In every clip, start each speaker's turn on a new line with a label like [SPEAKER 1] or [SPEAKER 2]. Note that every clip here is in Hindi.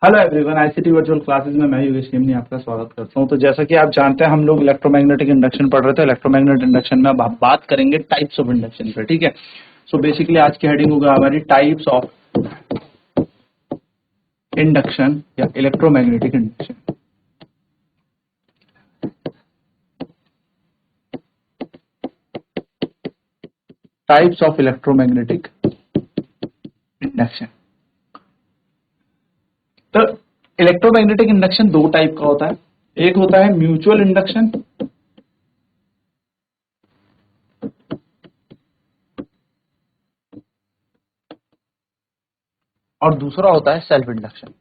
[SPEAKER 1] Hello everyone, ICT virtual classes में मैं योगेश खेमनी आपका स्वागत करता हूं। तो जैसा कि आप जानते हैं, हम लोग इलेक्ट्रोमैग्नेटिक इंडक्शन पढ़ रहे थे। इलेक्ट्रोमैग्नेटिक इंडक्शन में अब हम बात करेंगे टाइप्स ऑफ इंडक्शन पे। ठीक है, सो बेसिकली आज की हेडिंग होगा हमारी टाइप्स ऑफ इंडक्शन या electromagnetic induction. Types of electromagnetic induction. तो इलेक्ट्रोमैग्नेटिक इंडक्शन दो टाइप का होता है। एक होता है म्यूचुअल इंडक्शन और दूसरा होता है सेल्फ इंडक्शन।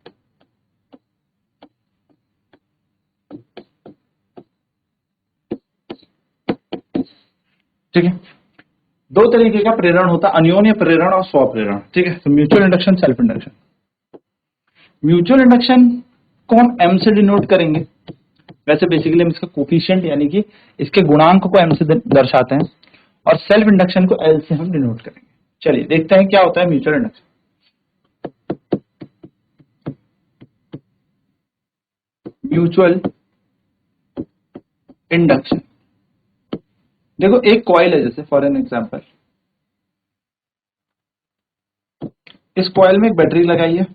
[SPEAKER 1] ठीक है, दो तरीके का प्रेरण होता है, अन्योन्य प्रेरण और स्वप्रेरण। ठीक है, तो mutual induction, self induction. Mutual induction को हम एम से डिनोट करेंगे। वैसे बेसिकली हम इसका कोफिशिएंट यानी कि इसके गुणांक को एम से दर्शाते हैं, और सेल्फ इंडक्शन को एल से हम डिनोट करेंगे। चलिए देखते हैं क्या होता है म्यूचुअल इंडक्शन। म्यूचुअल इंडक्शन, देखो एक कॉइल है, जैसे फॉर एन एग्जांपल इस कॉइल में एक बैटरी लगाई है,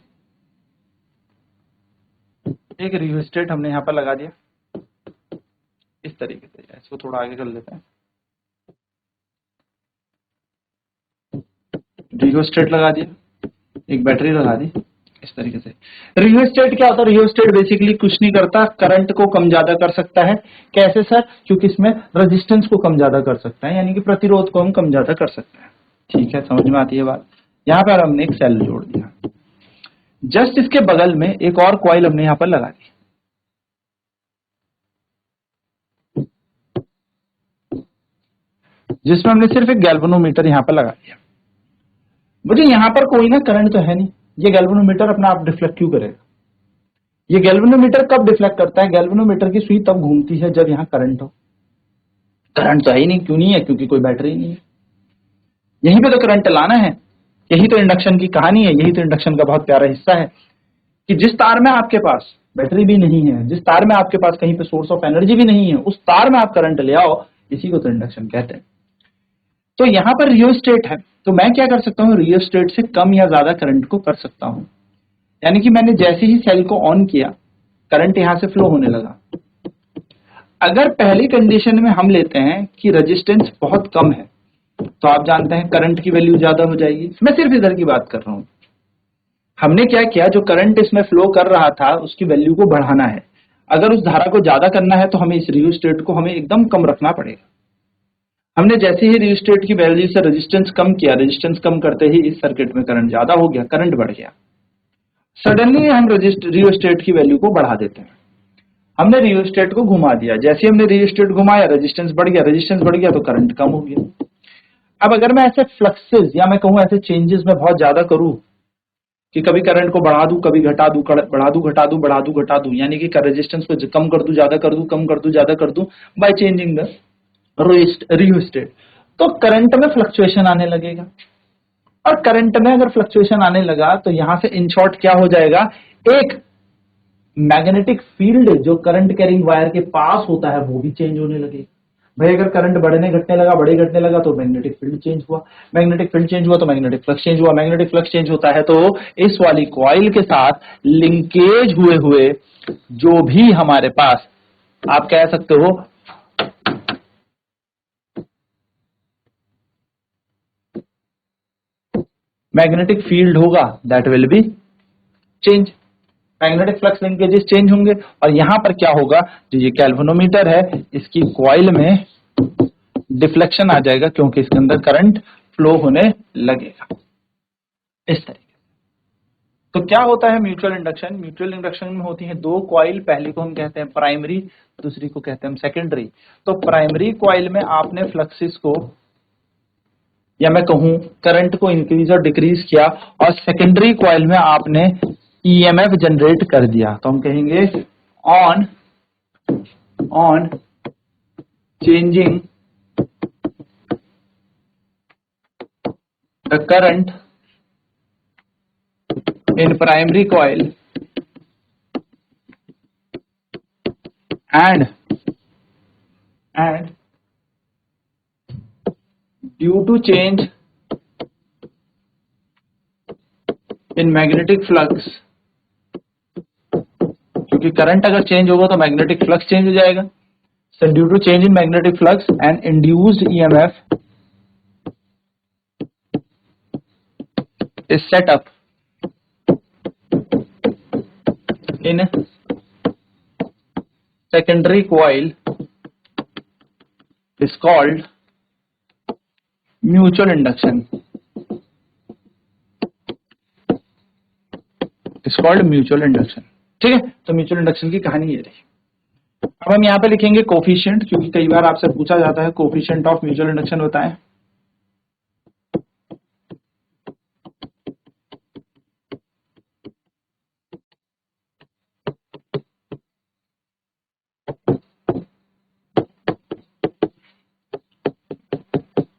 [SPEAKER 1] एक रियोस्टेट हमने यहां पर लगा दिया इस तरीके से। इसको थोड़ा आगे कर लेते हैं। रियोस्टेट लगा दिया, एक बैटरी लगा दी इस तरीके से। रियोस्टेट क्या होता है? रियोस्टेट बेसिकली कुछ नहीं करता, करंट को कम ज्यादा कर सकता है। कैसे सर? क्योंकि इसमें रेजिस्टेंस को कम ज्यादा कर सकता है, यानी कि प्रतिरोध को हम कम ज्यादा कर सकते हैं। ठीक है, समझ में आती है बात। यहां पर हमने एक सेल जोड़ दिया, जस्ट इसके बगल में एक और कॉइल हमने यहां पर लगा दी, जिसमें हमने सिर्फ एक गैल्वेनोमीटर यहां पर लगा दिया। मुझे यहां पर कोई ना करंट तो है नहीं, ये गैल्वेनोमीटर अपना आप डिफ्लेक्ट क्यों करेगा? ये गैल्वेनोमीटर कब डिफ्लेक्ट करता है? गैल्वेनोमीटर की सुई तब घूमती है जब यहां करंट हो। करंट तो है ही नहीं, क्यों नहीं है? क्योंकि कोई बैटरी नहीं है। यहीं पे तो करंट लाना है। यही तो इंडक्शन की कहानी है, यही तो इंडक्शन का बहुत प्यारा हिस्सा है कि जिस तार में आपके पास बैटरी भी नहीं है, जिस तार में आपके पास कहीं पे सोर्स ऑफ एनर्जी भी नहीं है, उस तार में आप करंट ले आओ, इसी को तो इंडक्शन कहते हैं। तो यहां पर रियोस्टेट है, तो मैं क्या कर सकता हूं? रियोस्टेट से कम या ज्यादा करंट को कर सकता हूं। यानी कि मैंने जैसे ही सेल को ऑन किया, करंट यहां से फ्लो होने लगा। अगर पहली कंडीशन में हम लेते हैं कि रेजिस्टेंस बहुत कम है, तो आप जानते हैं करंट की वैल्यू ज्यादा हो जाएगी। मैं सिर्फ इधर की बात कर रहा हूं। हमने क्या किया, जो करंट इसमें फ्लो कर रहा था उसकी वैल्यू को बढ़ाना है। अगर उस धारा को ज्यादा करना है तो हमें इस रियोस्टेट को हमें एकदम कम रखना पड़ेगा। हमने जैसे ही रियोस्टेट की वैल्यू से रेजिस्टेंस कम किया, रेजिस्टेंस कम करते ही इस सर्किट में करंट ज्यादा हो गया, करंट बढ़ गया। सडनली हम रियोस्टेट की वैल्यू को बढ़ा देते हैं। हमने रियोस्टेट को घुमा दिया, जैसे हमने रियोस्टेट घुमाया रेजिस्टेंस बढ़ गया, रेजिस्टेंस बढ़ गया तो करंट कम हो गया। अब अगर मैं ऐसे फ्लक्सेस या मैं कहूं ऐसे चेंजेस में बहुत ज्यादा करूं कि कभी करंट को बढ़ा दूं, कभी घटा दूं, बढ़ा दूं, घटा दूं, बढ़ा दूं, घटा दूं, यानी कि रेजिस्टेंस को कम कर दूं, ज्यादा कर दूं, कम कर दूं, ज्यादा कर दूं, बाय चेंजिंग द रियोस्टेट, तो करंट में फ्लक्चुएशन आने लगेगा। और करंट में अगर फ्लक्चुएशन आने लगा तो यहां से इन शॉर्ट क्या हो जाएगा? एक मैग्नेटिक फील्ड जो करंट कैरिंग वायर के पास होता है वो भी चेंज होने लगेगा। भाई अगर करंट बढ़ने घटने लगा, बढ़े घटने लगा, तो मैग्नेटिक फील्ड चेंज हुआ, मैग्नेटिक फील्ड चेंज हुआ तो मैग्नेटिक फ्लक्स चेंज हुआ, मैग्नेटिक फ्लक्स चेंज होता है तो इस वाली कॉइल के साथ लिंकेज हुए हुए जो भी हमारे पास आप कह सकते हो मैग्नेटिक फील्ड होगा, that will be change. Magnetic flux linkages change होंगे, और यहां पर क्या होगा? जो ये गैल्वेनोमीटर है इसकी कॉइल में डिफ्लेक्शन आ जाएगा, क्योंकि इसके अंदर करंट फ्लो होने लगेगा इस तरीके। तो क्या होता है म्यूचुअल इंडक्शन? म्यूचुअल इंडक्शन में होती है दो कॉइल, पहली को हम कहते हैं प्राइमरी, दूसरी को कहते हैं हम सेकेंडरी। तो प्राइमरी कॉइल में आपने फ्लक्सिस को या मैं कहूं करंट को इंक्रीज और डिक्रीज किया, और सेकेंडरी कॉइल में आपने ईएमएफ जनरेट कर दिया, तो हम कहेंगे on changing the current in primary coil, and due to change in magnetic flux, क्योंकि करंट अगर चेंज होगा तो मैग्नेटिक फ्लक्स चेंज हो जाएगा. So due to change in magnetic flux and induced EMF is set up in secondary coil is called mutual induction. Is called mutual induction. ठीक है, तो म्यूचुअल इंडक्शन की कहानी ये रही. अब हम यहाँ पे लिखेंगे कोफिशिएंट, क्योंकि कई बार आपसे पूछा जाता है कोफिशिएंट ऑफ म्यूचुअल इंडक्शन बताएं.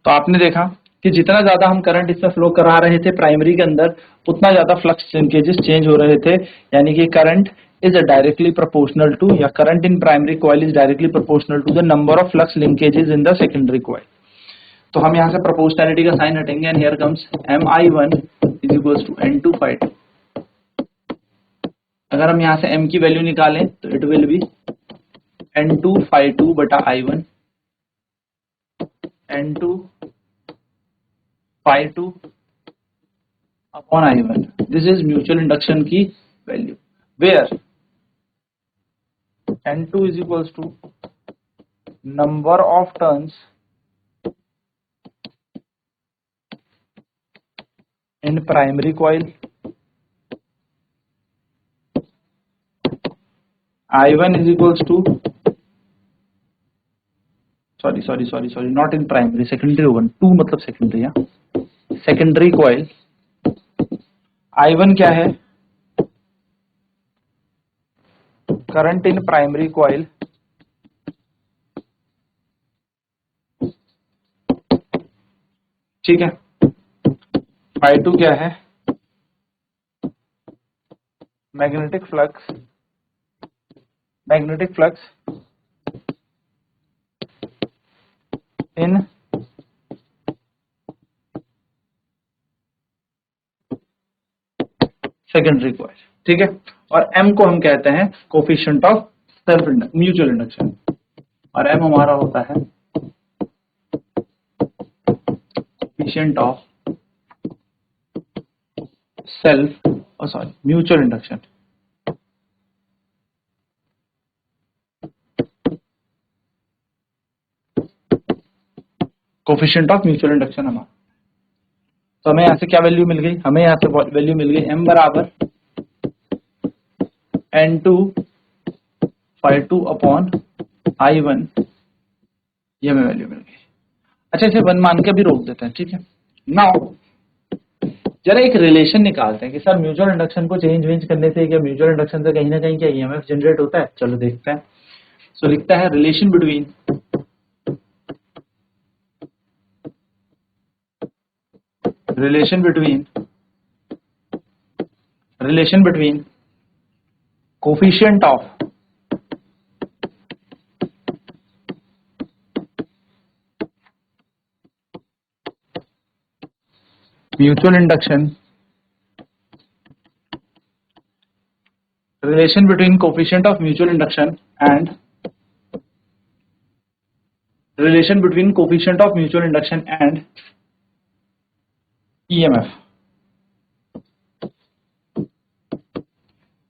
[SPEAKER 1] तो आपने देखा कि जितना ज्यादा हम करंट इसमें फ्लो करा रहे थे प्राइमरी के अंदर, उतना ज्यादा फ्लक्स लिंकेजेस चेंज हो रहे थे. यानी कि current is directly proportional to, या current in primary coil is directly proportional to the number of flux linkages in the secondary coil. तो हम यहाँ से प्रोपोर्शनैलिटी का साइन हटेंगे and here comes Mi1 is equals to N2 phi2. अगर हम यहाँ से m की वैल्यू निकालें तो it will B N2 phi2 बटा I1 N2 phi2 upon I1. This is mutual induction की value, where N2 is equals to number of turns in primary coil, I1 is equals to sorry not in primary, secondary one, 2 मतलब secondary. सेकेंडरी कॉइल I1 क्या है, करंट इन प्राइमरी कॉइल ठीक है. phi2 क्या है, magnetic flux in secondary coil. ठीक है, और m को हम कहते हैं coefficient of self mutual induction, और m हमारा होता है coefficient of mutual induction. Coefficient of mutual induction हमारा. तो हमें यहाँ से क्या वैल्यू मिल गई, हमें यहाँ से वैल्यू मिल गई m बराबर N2 phi2 अपॉन I1, ये हमें वैल्यू मिल गई. अच्छा, इसे 1 मान के भी रोक देते हैं. ठीक है, नाउ जरा एक रिलेशन निकालते हैं कि सर म्यूचुअल इंडक्शन को चेंज करने से क्या म्यूचुअल इंडक्शन से कहीं ना कहीं क्या ईएमएफ जनरेट होता है. चलो देखते हैं. सो लिखता है relation between coefficient of mutual induction, relation between coefficient of mutual induction and relation between coefficient of mutual induction and EMF.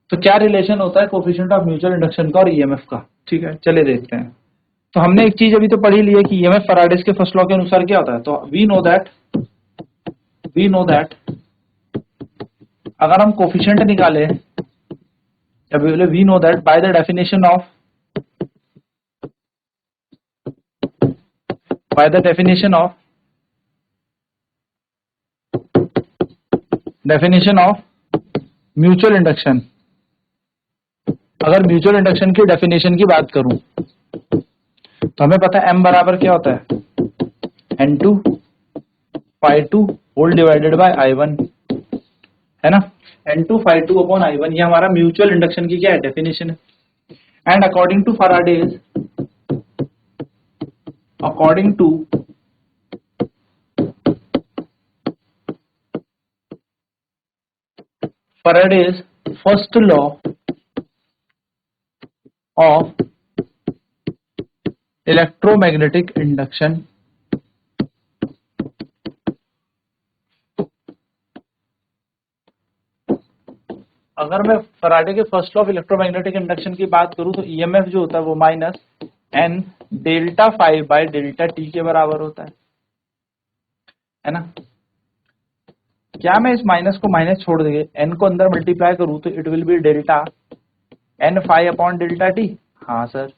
[SPEAKER 1] तो क्या रिलेशन होता है कोफिशिएंट ऑफ म्यूचुअल इंडक्शन का और ईएमएफ का. ठीक है, चलिए देखते हैं. तो हमने एक चीज अभी तो पढ़ी ली है कि ईएमएफ फैराडेज के फर्स्ट लॉ के अनुसार क्या होता है. तो वी नो दैट अगर हम कोफिशिएंट निकाले, we know that by the definition of mutual induction. अगर म्यूचुअल इंडक्शन की डेफिनेशन की बात करूं तो हमें पता है m बराबर क्या होता है, N2 phi2 whole divided by I1, है ना. N2 phi2 अपॉन I1, ये हमारा म्यूचुअल इंडक्शन की क्या है, डेफिनेशन है. and according to Faraday's first law of electromagnetic induction, अगर मैं फराडे के first law of electromagnetic induction की बात करूं तो ईएमएफ जो होता है वो minus N delta phi by delta T के बराबर होता है ना। क्या मैं इस माइनस को माइनस छोड़ देंगे एन को अंदर मल्टीप्लाई करूं तो it will be delta N phi upon delta T. हाँ सर,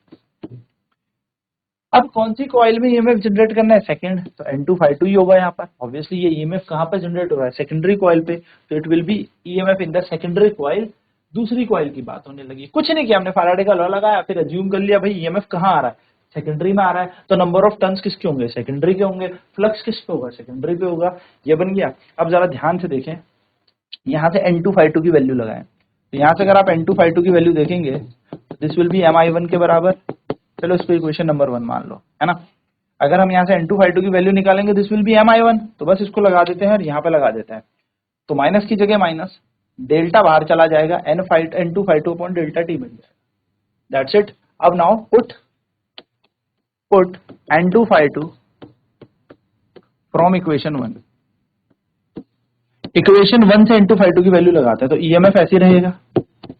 [SPEAKER 1] अब कौन सी कॉइल में ईएमएफ जनरेट करना है, सेकंड, तो N2 ही होगा यहाँ पर। ऑब्वियसली ये ईएमएफ कहाँ पर जनरेट हो रहा है, सेकेंडरी कॉइल पे, तो it will B EMF in the secondary coil. दूसरी कॉइल की बात होने लगी, कुछ नहीं किया हमने, फैराडे का लॉ लगाया, फिर अज्यूम कर लिया भाई ईएमएफ कहाँ आ रहा है, सेकेंडरी में आ रहा है, तो नंबर ऑफ टर्न्स किसके होंगे, सेकेंडरी के होंगे, फ्लक्स किस पे होगा, सेकेंडरी पे होगा। ये बन गया। अब जरा ध्यान से देखें, यहाँ से N2 की वैल्यू लगाएं, तो यहाँ से अगर आप N2 की वैल्यू देखेंगे दिस विल बी Mi1 के बराबर। चलो इसको इक्वेशन नंबर 1 मान लो, है ना। अगर हम यहाँ से N2 की वैल्यू निकालेंगे दिस विल बी Mi1, तो बस इसको लगा देते हैं और यहाँ पे लगा देते हैं, तो माइनस की जगह माइनस, डेल्टा बाहर चला जाएगा, N2 अपॉन डेल्टा टी बन जाएगा, दैट्स इट। अब now put N2 from equation 1, equation 1 से N2 की वैल्यू लगाते हैं, तो ईएमएफ ऐसे रहेगा,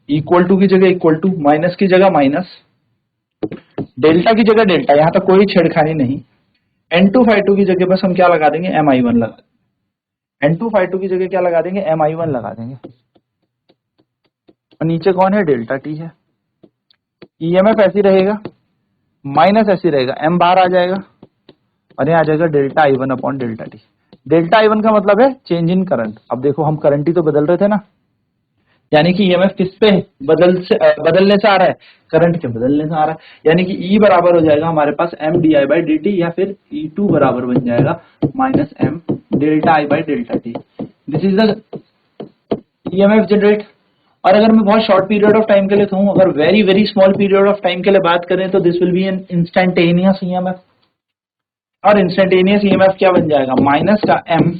[SPEAKER 1] इक्वल टू की जगह इक्वल टू, माइनस की जगह माइनस, डेल्टा की जगह डेल्टा, यहां तक कोई छेड़खानी नहीं। N2 की जगह बस हम क्या लगा देंगे, Mi1 लगा देंगे। N2 की जगह क्या लगा देंगे, Mi1 लगा देंगे, और नीचे कौन है, डेल्टा टी है। ईएमएफ ऐसी रहेगा, माइनस ऐसी रहेगा, M बाहर आ जाएगा और यहाँ आ जाएगा delta I1 upon delta T. Delta I1 का मतलब है चेंज इन करंट। अब देखो हम करंट ही तो बदल रहे थे ना, यानी कि ईएमएफ किस पे बदलने से आ रहा है, करंट के बदलने से आ रहा है, यानी कि E बराबर हो जाएगा हमारे पास M D by D T, या फिर E2 बराबर बन जाएगा minus M delta I by delta T. This is the EMF generate. और अगर मैं बहुत शॉर्ट पीरियड ऑफ टाइम के लिए कहूं, अगर very very small period of time के लिए बात करें, तो this will be an instantaneous EMF. और इंस्टेंटेनियस ईएमएफ क्या बन जाएगा, माइनस का M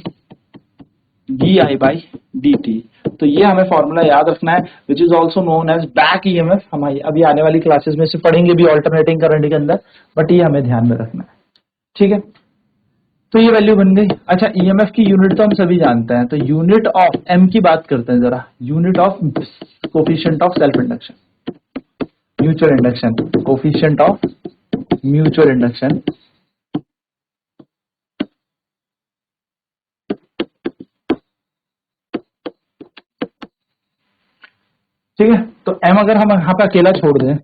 [SPEAKER 1] D I by D T. तो ये हमें फॉर्मूला याद रखना है, which is also known as back EMF. हम अभी आने वाली क्लासेस में से पढ़ेंगे भी ऑल्टरनेटिंग करंट के अंदर, बट ये हमें ध्यान में रखना है, ठीक है। तो ये वैल्यू बन गई। अच्छा, ईएमएफ की यूनिट तो हम सभी जानते हैं, तो यूनिट ऑफ एम की बात करते हैं जरा, unit of coefficient of self induction, mutual induction, coefficient of mutual induction. ठीक है, तो m अगर हम यहाँ पे अकेला छोड़ दें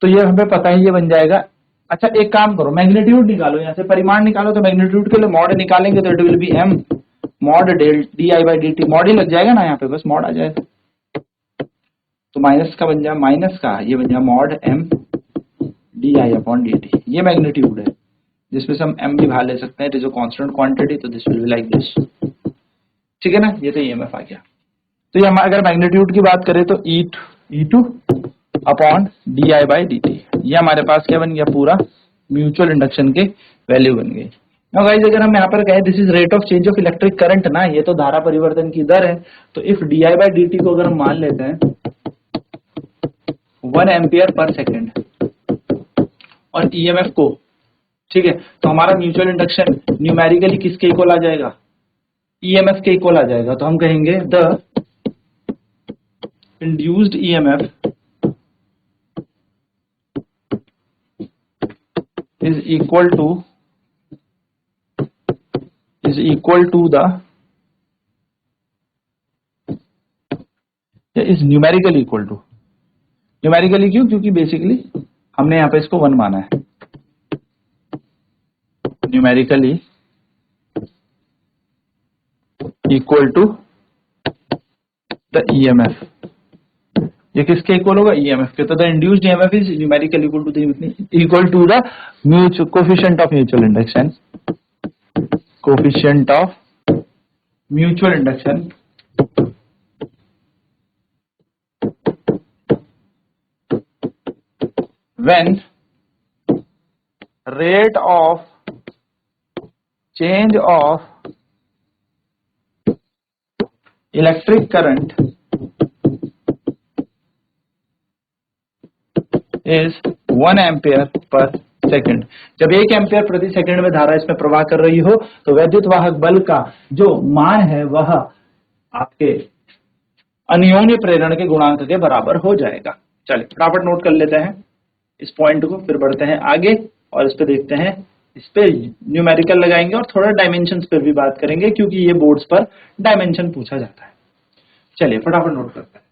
[SPEAKER 1] तो ये हमें पता है ये बन जाएगा। अच्छा एक काम करो, मैग्नीट्यूड निकालो, यहाँ से परिमाण निकालो, तो मैग्नीट्यूड के लिए मॉड निकालेंगे तो it will be m mod del D I by D T, mod ही लग जाएगा ना यहाँ पे, बस मॉड आ जाएगा, तो माइनस का बन जाए, माइनस का ये बन जाए मॉड m डी आई अपॉन डी टी। ये मैग्नीट्यूड है जिसमें से हम m भी बाहर ले सकते हैं, it is a constant quantity, तो this will be like this, ठीक है ना। ये तो ईएमएफ आ गया। तो ये हम अगर मैग्नीट्यूड की बात करें तो E2 upon D I by D T, ये हमारे पास क्या बन गया, पूरा म्यूचुअल इंडक्शन के वैल्यू बन गई। नाउ गाइस, अगर हम यहाँ पर कहें this is rate of change of electric current ना, ये तो धारा परिवर्तन की दर है, तो if D I by D T को अगर हम मान लेते हैं 1 एम्पियर पर सेकेंड और ईएमएफ को, ठीक है, तो हमारा म्यूचुअल इंडक्शन न्यूमेरिकली किसके इक्वल आ जाएगा, ईएमएफ के इक्वल आ जाएगा। तो हम कहेंगे the induced EMF is equal to the is numerically equal to, numerically क्यों, क्योंकि बेसिकली हमने यहाँ पे इसको 1 माना है, numerically equal to the EMF। ये किसके इक्वल होगा, ईएमएफ के, तो the induced EMF is numerically equal to the mutual coefficient of mutual induction, coefficient of mutual induction when rate of change of electric current is 1 ampere per second. जब 1 एम्पियर प्रति सेकंड में धारा इसमें प्रवाह कर रही हो तो वैद्युत वाहक बल का जो मान है वह आपके अन्योन्य प्रेरण के गुणांक के बराबर हो जाएगा। चलिए फटाफट नोट कर लेते हैं इस पॉइंट को, फिर बढ़ते हैं आगे और इस पे देखते हैं, इस पे न्यूमेरिकल लगाएंगे और थोड़ा डायमेंशंस पर भी बात करेंगे क्योंकि ये बोर्ड्स पर डायमेंशन पूछा जाता है। चलिए फटाफट नोट करते हैं।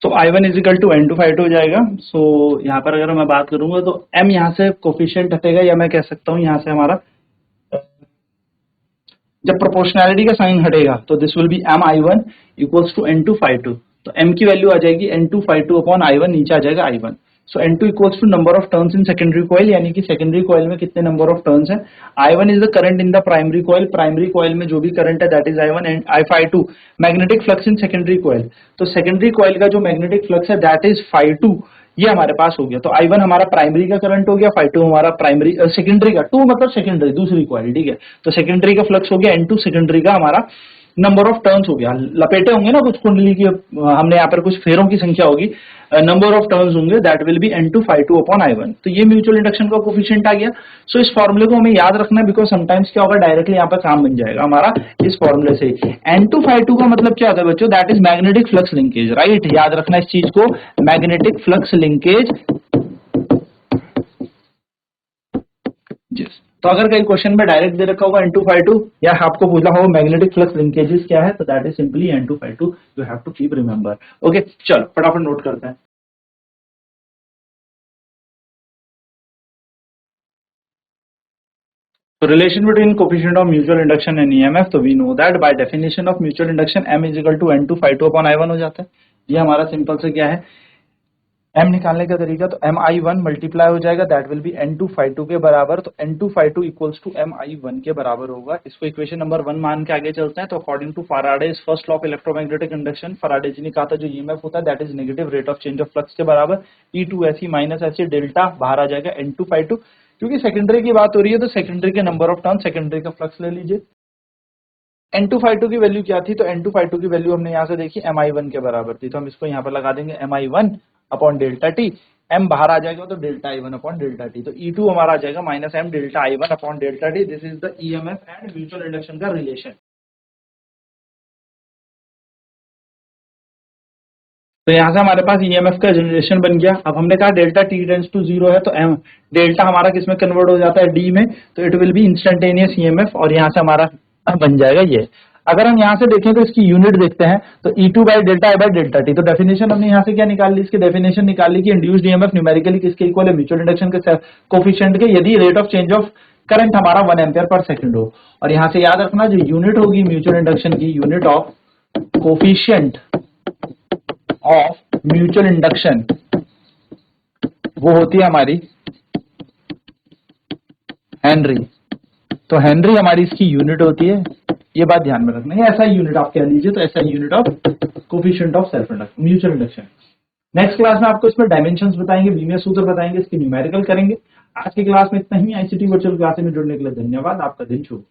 [SPEAKER 1] तो I1 is equal to N2/2 हो जाएगा। सो यहाँ पर अगर मैं बात करूंगा तो M यहाँ से कोफिशिएंट हटेगा, या मैं कह सकता हूँ यहाँ से हमारा जब प्रोपोर्शनैलिटी का साइन हटेगा तो this will be MI1 equals to N2/2। तो M की वैल्यू आ जाएगी N2/2 अपॉन I1, नीचे आ जाएगा I1। So N2 equals to number of turns in secondary coil, यानी कि सेकेंडरी कॉइल में कितने नंबर ऑफ टर्न्स है। I1 is the current in the primary coil, primary coil में जो भी करंट है that is I1, and I2 magnetic flux in secondary coil. तो सेकेंडरी कॉइल का जो मैग्नेटिक फ्लक्स है दैट इज Φ2, ये हमारे पास हो गया। तो I1 हमारा प्राइमरी का करंट हो गया, Φ2 हमारा प्राइमरी सेकेंडरी का, 2 मतलब सेकेंडरी दूसरी कॉइल, ठीक है। तो सेकेंडरी का फ्लक्स हो गया N2, सेकेंडरी का हमारा नंबर ऑफ टर्न्स हो गया। लपेटे होंगे ना कुछ कुंडली की, हमने यहाँ पर कुछ फेरों की संख्या होगी, नंबर ऑफ टर्न्स होंगे, that will be N2/2 upon I1। तो ये म्यूचुअल इंडक्शन का कोफिशिएंट आ गया। सो इस फॉर्मूले को हमें याद रखना है, बिकॉज समटाइम्स क्या होगा डायरेक्टली यहाँ पर काम बन जाएगा हमारा इस फॉर्मूले से। N2/2 का मतलब क्या होता है बच्चों, that is magnetic flux linkage, right. याद रखना इस चीज को, मैग्नेटिक फ्लक्स लिंकेज। तो अगर कई क्वेश्चन में डायरेक्ट दे रखा होगा N2/2 या आपको पूछा होगा मैग्नेटिक फ्लक्स लिंकेजेस क्या है, तो that is simply N2/2, you have to keep remember. Okay चलो फटाफट नोट करते हैं। So relation between coefficient of mutual induction and EMF, तो we know that by definition of mutual induction M is equal to N2/2 upon I1 हो जाता है। ये हमारा सिंपल से क्या है, M निकालने का तरीका, तो MI1 मल्टीप्लाई हो जाएगा, दैट विल बी N2/2 के बराबर। तो N2/2 इक्वल्स टू MI1 के बराबर होगा। इसको इक्वेशन नंबर 1 मान के आगे चलते हैं। तो according to Faraday's first law of electromagnetic induction, Faraday ji ने कहा था जो EMF होता है that is negative rate of change of flux के बराबर। E2SE माइनस ऐसे डेल्टा बाहर आ जाएगा N2/2। क्योंकि सेकेंडरी की बात हो रही है तो सेकेंडरी के नंबर ऑफ टर्न, सेकेंडरी का फ्लक्स ले लीजिए। N2/2 की वैल्यू क्या थी, तो N2/2 की वैल्यू हमने यहाँ से देखी MI1 के बराबर थी, तो हम इसको यहाँ पर लगा देंगे MI1 upon delta T. M बाहर आ जाएगा तो delta I1 upon delta T. तो E2 हमारा आ जाएगा minus M delta I1 upon delta T. This is the EMF and mutual induction का रिलेशन। तो यहाँ से हमारे पास EMF का जनरेशन बन गया। अब हमने कहा डेल्टा T टेंड्स टू 0 है तो M डेल्टा हमारा किसमें कन्वर्ट हो जाता है, D में, तो it will B instantaneous EMF, और यहाँ से हमारा बन जाएगा ये। अगर हम यहाँ से देखें तो इसकी यूनिट देखते हैं, तो E2 by delta I by delta T. तो डेफिनेशन हमने यहाँ से क्या निकाल ली, इसकी डेफिनेशन निकाल ली कि इंड्यूस्ड EMF न्यूमेरिकली किसके इक्वल है, म्यूचुअल इंडक्शन के कोफिशिएंट के, यदि rate of change of current हमारा 1 एम्पियर पर सेकंड हो। और यहाँ से याद रखना जो यूनिट होगी म्यूचुअल इंडक्शन की, unit of coefficient of mutual induction, वो होती है हमारी हेनरी। तो हेनरी हमारी इसकी यूनिट होती है, ये बात ध्यान में रखना है। ऐसा यूनिट आप कह लीजिए, तो ऐसा unit of coefficient of self induction, mutual induction. Next class में आपको इसमें डायमेंशंस बताएंगे, बीमीय सूत्र बताएंगे, इसकी न्यूमेरिकल करेंगे। आज की क्लास में इतना ही। आईसीटी वर्चुअल क्लास में जुड़ने के लिए धन्यवाद। आपका दिन शुभ।